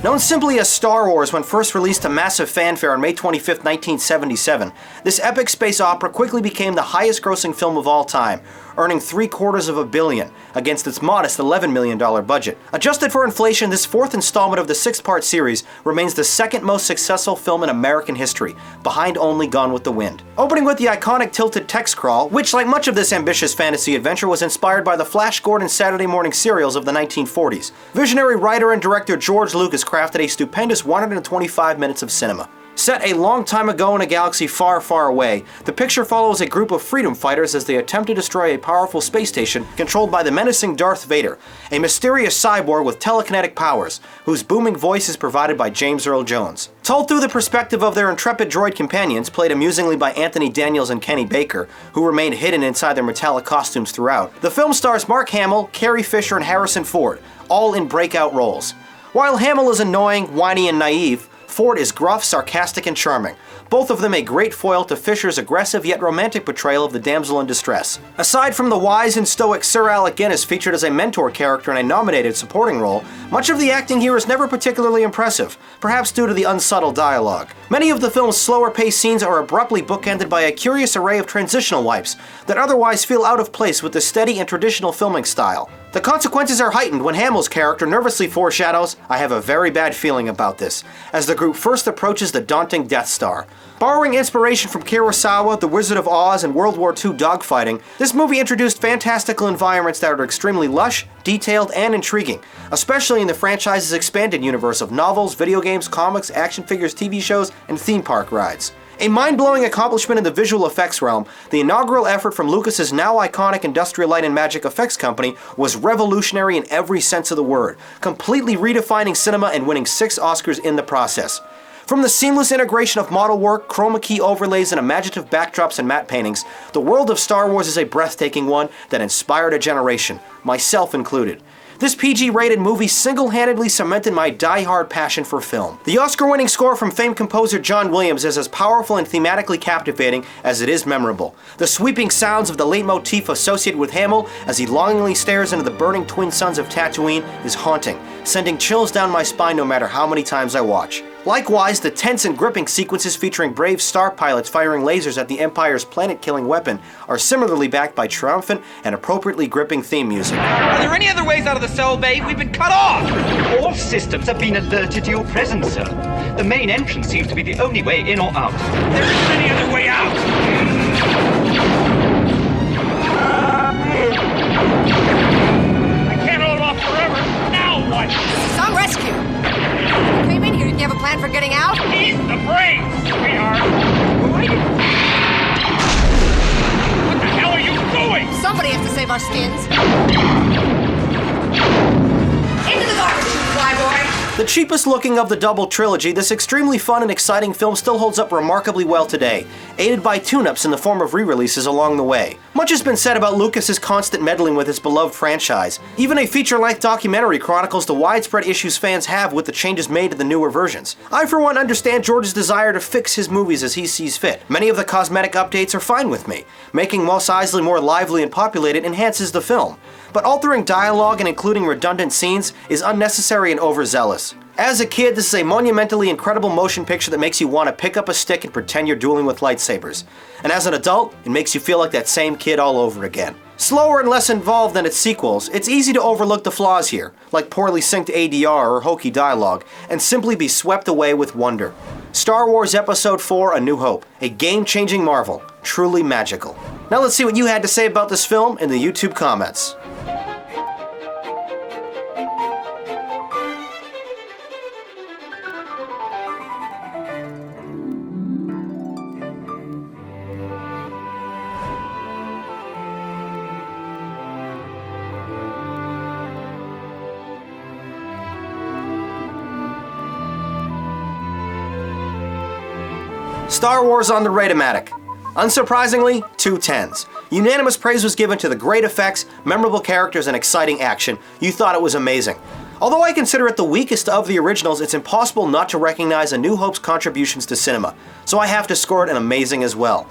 Known simply as Star Wars when first released to massive fanfare on May 25, 1977, this epic space opera quickly became the highest-grossing film of all time, earning $750 million against its modest $11 million budget. Adjusted for inflation, this fourth installment of the six-part series remains the second most successful film in American history, behind only Gone with the Wind. Opening with the iconic tilted text crawl, which, like much of this ambitious fantasy adventure, was inspired by the Flash Gordon Saturday morning serials of the 1940s. Visionary writer and director George Lucas crafted a stupendous 125 minutes of cinema. Set a long time ago in a galaxy far, far away, the picture follows a group of freedom fighters as they attempt to destroy a powerful space station controlled by the menacing Darth Vader, a mysterious cyborg with telekinetic powers, whose booming voice is provided by James Earl Jones. Told through the perspective of their intrepid droid companions, played amusingly by Anthony Daniels and Kenny Baker, who remained hidden inside their metallic costumes throughout, the film stars Mark Hamill, Carrie Fisher, and Harrison Ford, all in breakout roles. While Hamill is annoying, whiny, and naive, Ford is gruff, sarcastic, and charming, both of them a great foil to Fisher's aggressive yet romantic portrayal of the damsel in distress. Aside from the wise and stoic Sir Alec Guinness featured as a mentor character in a nominated supporting role, much of the acting here is never particularly impressive, perhaps due to the unsubtle dialogue. Many of the film's slower-paced scenes are abruptly bookended by a curious array of transitional wipes that otherwise feel out of place with the steady and traditional filming style. The consequences are heightened when Hamill's character nervously foreshadows, "I have a very bad feeling about this," as the group first approaches the daunting Death Star. Borrowing inspiration from Kurosawa, The Wizard of Oz, and World War II dogfighting, this movie introduced fantastical environments that are extremely lush, detailed, and intriguing, especially in the franchise's expanded universe of novels, video games, comics, action figures, TV shows, and theme park rides. A mind-blowing accomplishment in the visual effects realm, the inaugural effort from Lucas's now iconic Industrial Light and Magic Effects company was revolutionary in every sense of the word, completely redefining cinema and winning 6 Oscars in the process. From the seamless integration of model work, chroma key overlays, and imaginative backdrops and matte paintings, the world of Star Wars is a breathtaking one that inspired a generation, myself included. This PG-rated movie single-handedly cemented my die-hard passion for film. The Oscar-winning score from famed composer John Williams is as powerful and thematically captivating as it is memorable. The sweeping sounds of the leitmotif associated with Hamill as he longingly stares into the burning twin suns of Tatooine is haunting, sending chills down my spine no matter how many times I watch. Likewise, the tense and gripping sequences featuring brave star pilots firing lasers at the Empire's planet-killing weapon are similarly backed by triumphant and appropriately gripping theme music. Are there any other ways out of the cell bay? We've been cut off! All systems have been alerted to your presence, sir. The main entrance seems to be the only way in or out. There isn't any other way out! I can't hold off forever. Now what? Some rescue. You came in here. Didn't you have a plan for getting out? He's the brains, sweetheart. What the hell are you doing? Somebody has to save our skins. Into the garbage, flyboy! The cheapest looking of the double trilogy, this extremely fun and exciting film still holds up remarkably well today, aided by tune-ups in the form of re-releases along the way. Much has been said about Lucas's constant meddling with his beloved franchise. Even a feature-length documentary chronicles the widespread issues fans have with the changes made to the newer versions. I for one understand George's desire to fix his movies as he sees fit. Many of the cosmetic updates are fine with me. Making Mos Eisley more lively and populated enhances the film. But altering dialogue and including redundant scenes is unnecessary and overzealous. As a kid, this is a monumentally incredible motion picture that makes you want to pick up a stick and pretend you're dueling with lightsabers. And as an adult, it makes you feel like that same kid all over again. Slower and less involved than its sequels, it's easy to overlook the flaws here, like poorly synced ADR or hokey dialogue, and simply be swept away with wonder. Star Wars Episode 4: A New Hope, a game-changing marvel, truly magical. Now let's see what you had to say about this film in the YouTube comments. Star Wars on the Rate-O-Matic. Unsurprisingly, 2 10s. Unanimous praise was given to the great effects, memorable characters, and exciting action. You thought it was amazing. Although I consider it the weakest of the originals, it's impossible not to recognize A New Hope's contributions to cinema, so I have to score it an amazing as well.